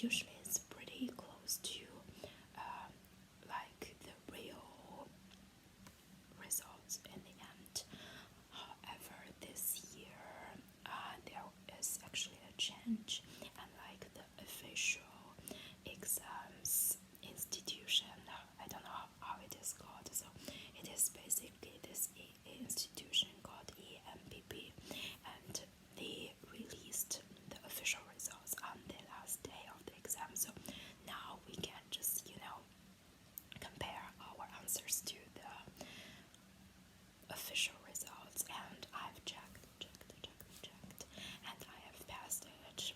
usually it's pretty close to like the real results in the end. However, this year there is actually a change, and like the official exams institution, I don't know how it is called, so it is basically this institution called EMPP, and they released the official results on the last day of the exam. So now we can just, compare our answers to the official results, and I've checked, and I have passed it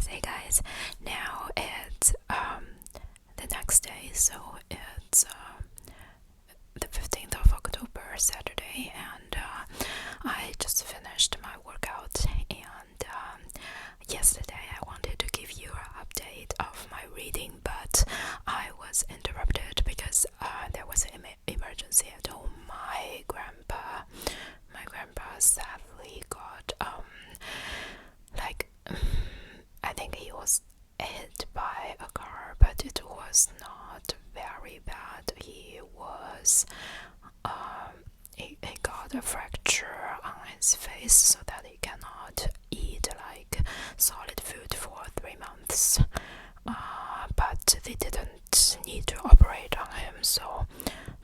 Hey guys, now it's the next day, so it's the 15th of October, Saturday, and I just finished my workout. And yesterday I wanted to give you an update of my reading, but I was interrupted because there was an emergency at home. My grandpa sadly got I think he was hit by a car, but it was not very bad. He got a fracture on his face so that he cannot eat like solid food for 3 months. But they didn't need to operate on him, so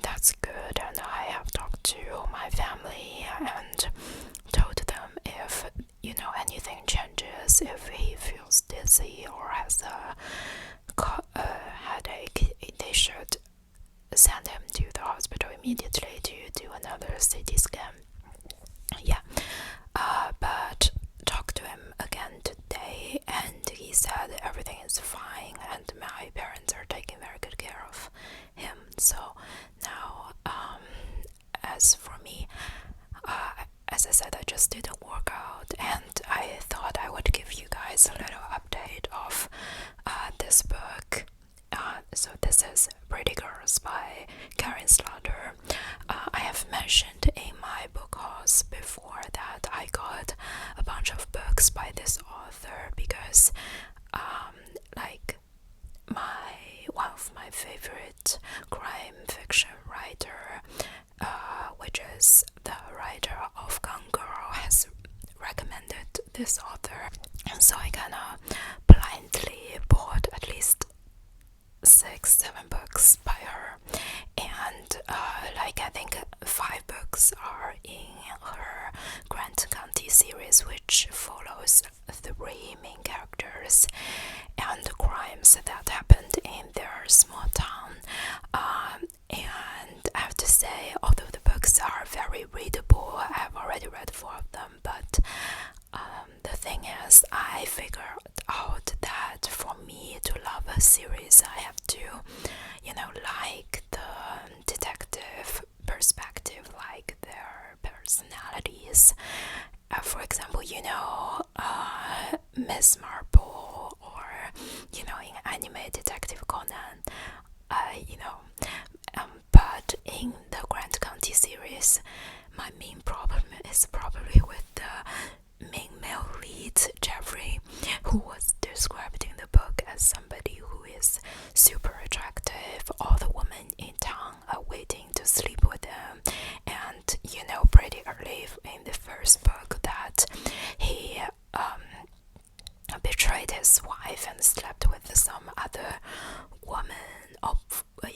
that's good. And I have talked to my family and told them if anything changes, if he feels dizzy or has a headache, they should send him to the hospital immediately to do another CT scan. Yeah, but talked to him again today, and he said everything is fine, and my parents are taking very good care of him. So now, as for me, as I said, I just did a workout, and I thought I would give you guys a little update of this book. So this is Pretty Girls by Karen Slaughter. I have mentioned in my book hauls before that I got a bunch of books by this author because one of my favorite crime fiction writer, which is the writer of Gone Girl, has recommended this author, and so I kinda blindly bought at least 6-7 books by her, and I think 5 books are in her Grant County series, which follows 3 main characters and the crimes that happened in their small town. And I have to say, although the books are very readable, I have already read 4 of them, but the thing is, I figured out that for me to love a series, I have to, like the detective perspective, like their personalities. For example, Miss Marple, or, in anime Detective Conan, but in the Grant County series, my main problem is probably with the main male lead, Jeffrey, who was described in the book as somebody who is super attractive. All the women in town are waiting to sleep with him, and pretty early in the first book that he betrayed his wife and slept with some other woman,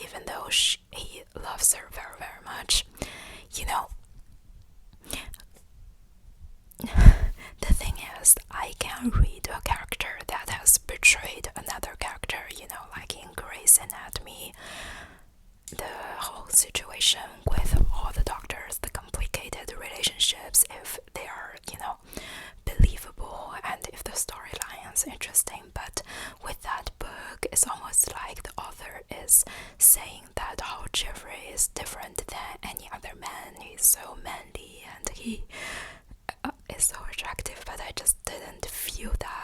even though he loves her very, very much. The thing is, I can read a character that has betrayed another character, like in Grey's Anatomy, the whole situation with all the doctors, the complicated relationships, if they are, believable, and if the storyline is interesting. But with that book, it's almost like the author is saying that how Jeffrey is different than any other man. He's so manly and he is so attractive, but I just didn't feel that.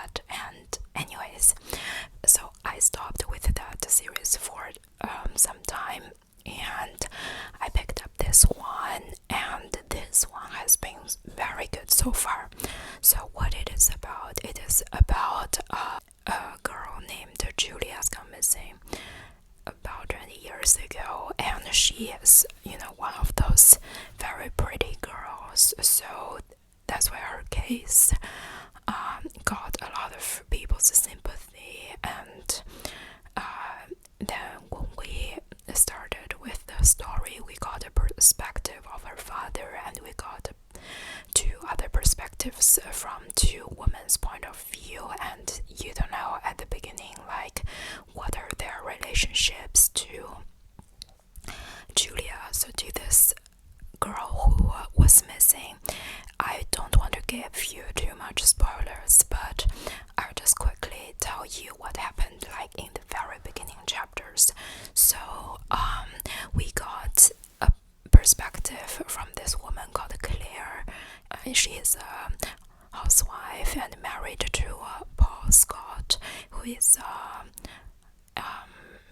who is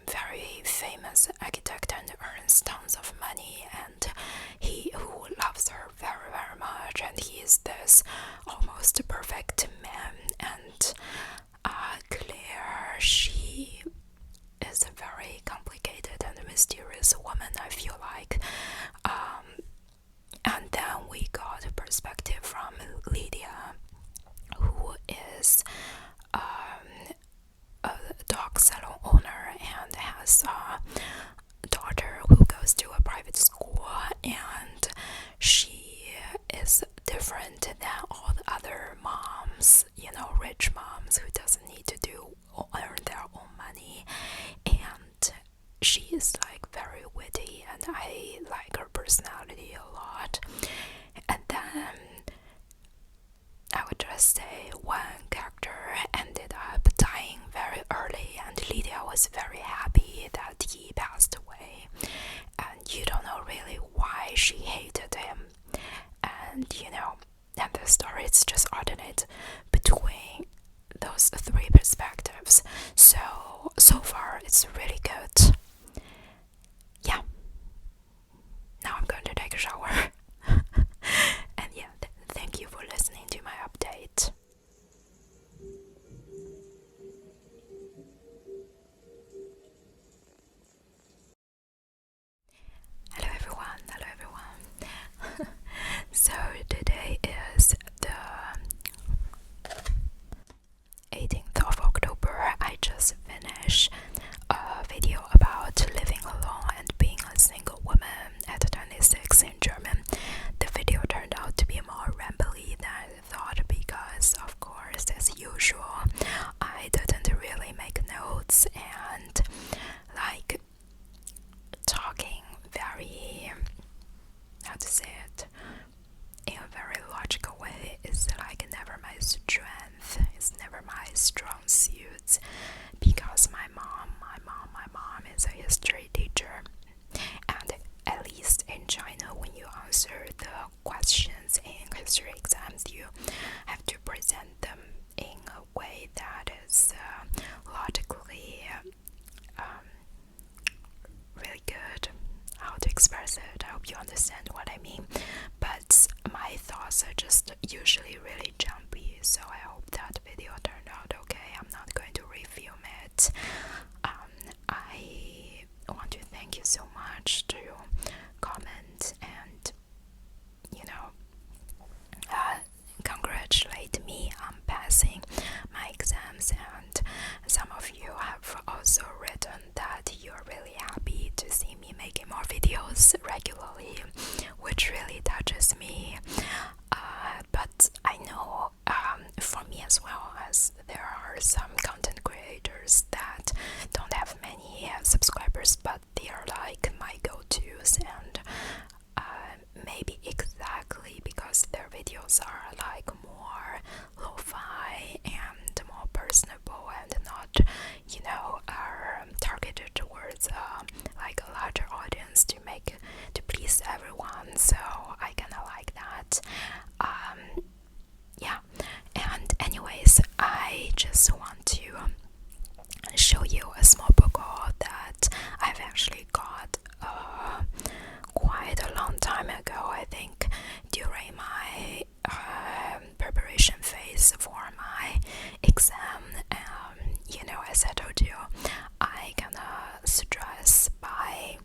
very famous architect and earns tons of money, and he who loves her very very much, and he is this almost perfect man. And Claire, she is a very complicated and mysterious woman, I feel like. And then we got a perspective from Lydia, who is a dog salon owner and has a daughter who goes to a private school, and she is different than all the other moms, rich moms who doesn't need to earn their own money. And she is like very witty, and I like her personality a lot. And then I would just say one character ended up dying very early, and Lydia was very happy that he passed away, and you don't know really why she hated him. And and the story is just alternate between those three perspectives. So far it's really good. Yeah, now I'm going to take a shower. And yeah, thank you for listening to my update. Hello everyone. So today is the 18th of October. I just finished a video about living alone and being a single woman at 26 in German. The video turned out to be more rambly than I thought because, of course, as usual, I didn't really make notes, and like talking very, how to say it, in a very logical way is like never my strength. It's never my strong suit, because my mom is a history teacher, and at least in China, when you answer the questions in history exams, you have to present them in a way that is logically really good. How to express it, I hope you understand what I mean. But my thoughts are just usually really jumpy, so I hope that video turned out okay. I'm not going to refilm it. I want to thank you so much to comment and congratulate me on passing my exams, and some of you have also written that you're really happy to see me making more videos regularly, which really touches me. But I know for me as well, as there are some content creators that don't have many subscribers, but they are like my go-tos, and maybe exactly because their videos are like more lo-fi and more personable and not, are targeted towards like a larger audience to please everyone. So I kind of like that. Yeah, and anyways, I just want to show you a small book haul that I've actually got quite a long time ago. I think during my preparation phase for my exam. As I told you, I kinda stress by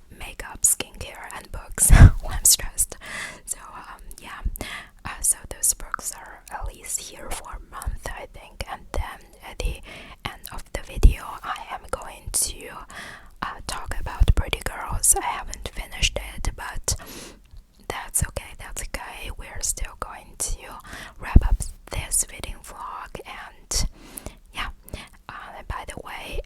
makeup, skincare, and books when I'm stressed. So yeah, so those books are at least here for a month, I think. And then at the end of the video, I am going to talk about Pretty Girls. I haven't finished it, but that's okay. We're still going to wrap up this reading vlog, and yeah. By the way,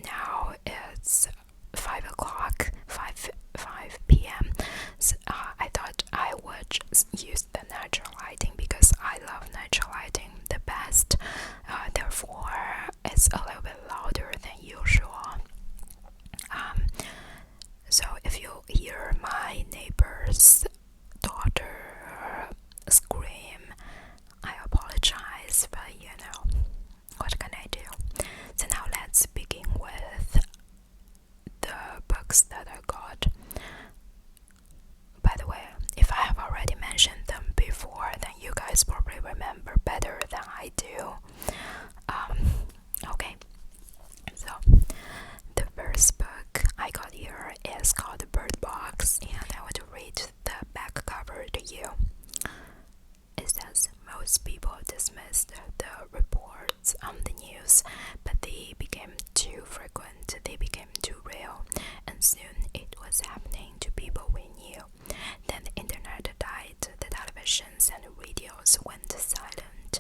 now it's 5 o'clock, 5 p.m. So, I thought I would just use the natural lighting because I love natural better than I do. Okay, so the first book I got here is called Bird Box, and I want to read the back cover to you. It says, most people dismissed the reports on the news, but they became too frequent, they became too real, and soon it was happening to people we knew. Then the internet died, the televisions and radios went silent,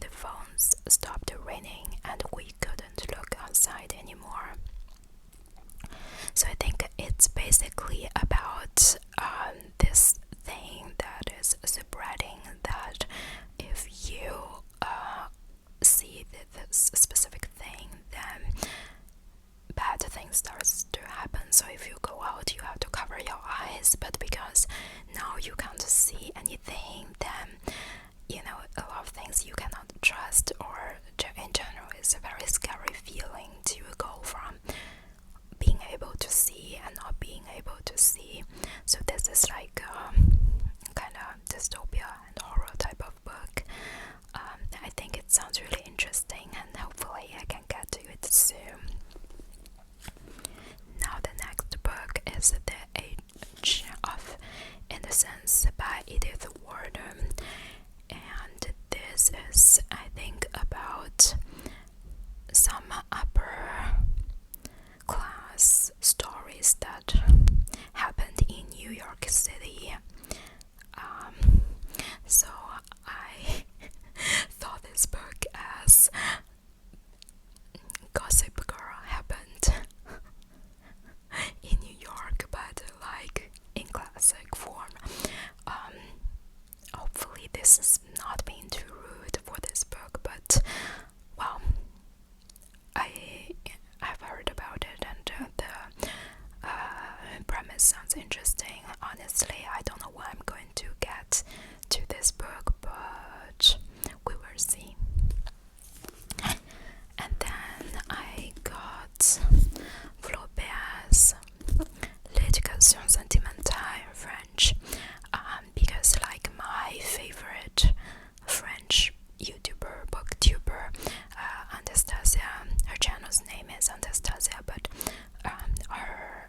the phones stopped ringing, and we couldn't look outside anymore. So I think it's basically about this thing that is spreading, that if you see this specific thing, then bad things starts to happen. So if you go out, you have to cover your eyes, but because now you can't see anything, then a lot of things you cannot trust, or in general it's a very scary feeling to go from being able to see and not being able to see. So this is like kind of dystopia and horror type of book. I think it sounds really interesting, and hopefully I can get to it soon. Now the next book is The Age of Innocence by Edith Wharton, and this is, I think, about some upper class stories that happened in New York City. So I thought this book as Gossip Girl happened in New York, but like in classic form. Hopefully this is not being too rude for this book, but well, I've heard about it, and the premise sounds interesting. Honestly, I don't know when I'm going to get to this book, but we will see. And then I got Flaubert's L'éducation sentimentale in French, because like my favorite French YouTuber, booktuber, Anastasia, her channel's name is Anastasia, but her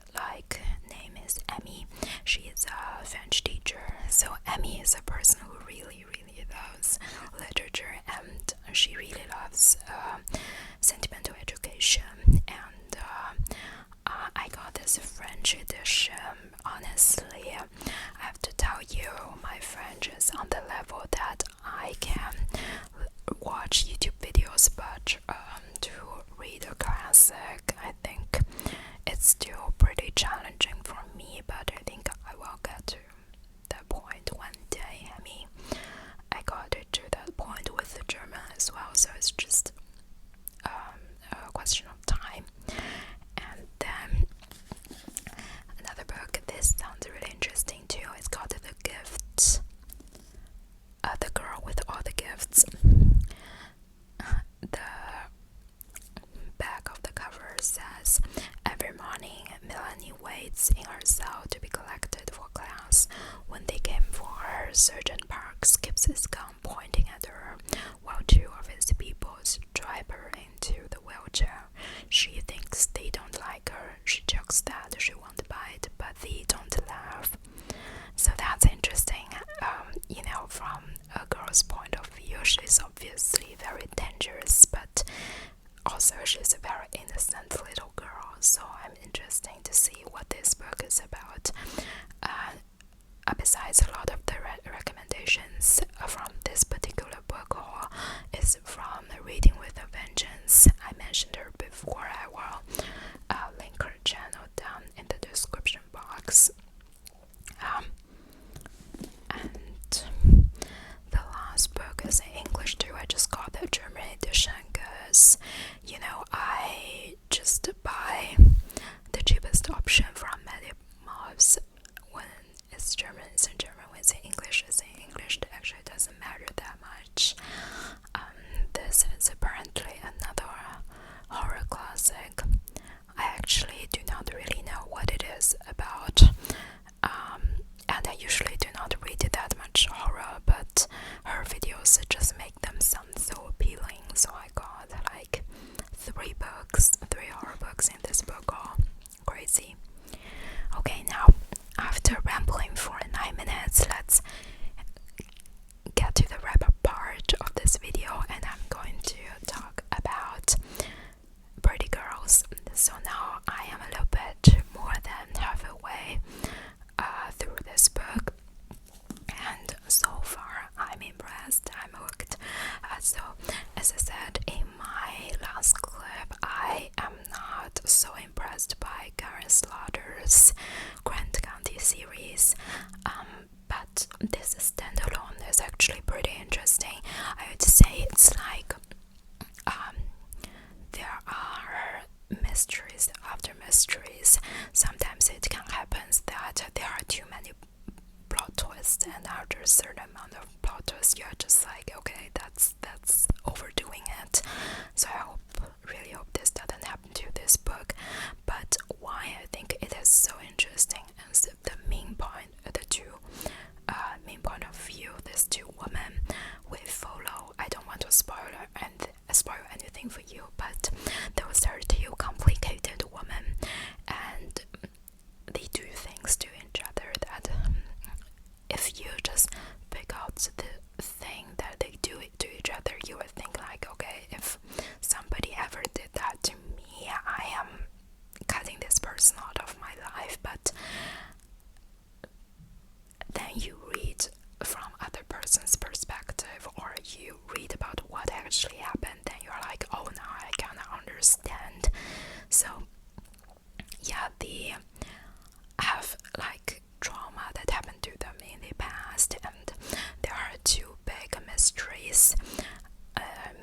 name is Emmy. She is a French teacher, so Emmy is a person who really loves literature, and she really loves sentimental education, and I got this French edition. Honestly, I have to tell you, my French is on the level that I can watch YouTube videos, but to read a classic, I think it's still pretty challenging for me, but I think I will get to that point one day. I mean, I got it to that point with the German as well, so it's just a question of time. And then another book, this sounds really interesting too, it's called The Gifts. The Girl with All the Gifts. The back of the cover says, every morning Melanie waits in her cell to be collected for class. When they came for her, Sergeant Parks keeps his gun pointing at her, while two of his people drive her into the wheelchair. She thinks they don't like her. She jokes that she won't bite, but they don't laugh. So that's interesting. From a girl's point of view, she's obviously very dangerous, but also she's a very innocent little girl. So I'm interested to see what this book is about. Besides, a lot of the recommendations from this particular book haul is from Reading with a Vengeance. I mentioned her before. I will link her channel down in the description box. And the last book is in English too. I just got the German edition because, I just buy the cheapest option from MediaMarkt. When it's German, it's in German. When it's in English, it's in English. It actually doesn't matter that much.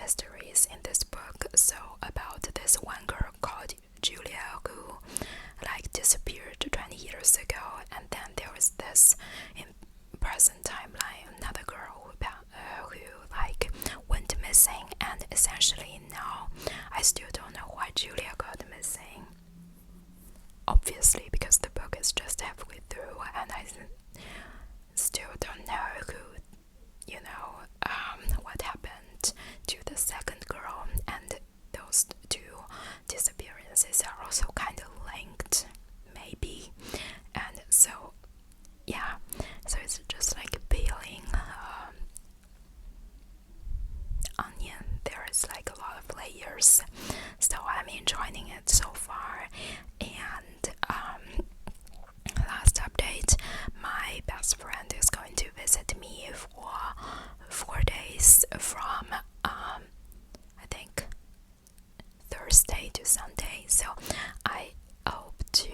mysteries in this book. So about this one girl called Julia who like disappeared 20 years ago, and then there was this in present timeline another girl who like went missing, and essentially now I still don't know why Julia got missing. Obviously, because the book is just halfway through, and I still don't know what happened to the second girl, and those two disappearances are also kind of linked, maybe. And so, yeah, so it's just like peeling onion. There is like a lot of layers, so I'm enjoying it so far. And last update, my best friend is going to visit me for 4 days from I think Thursday to Sunday, so I hope to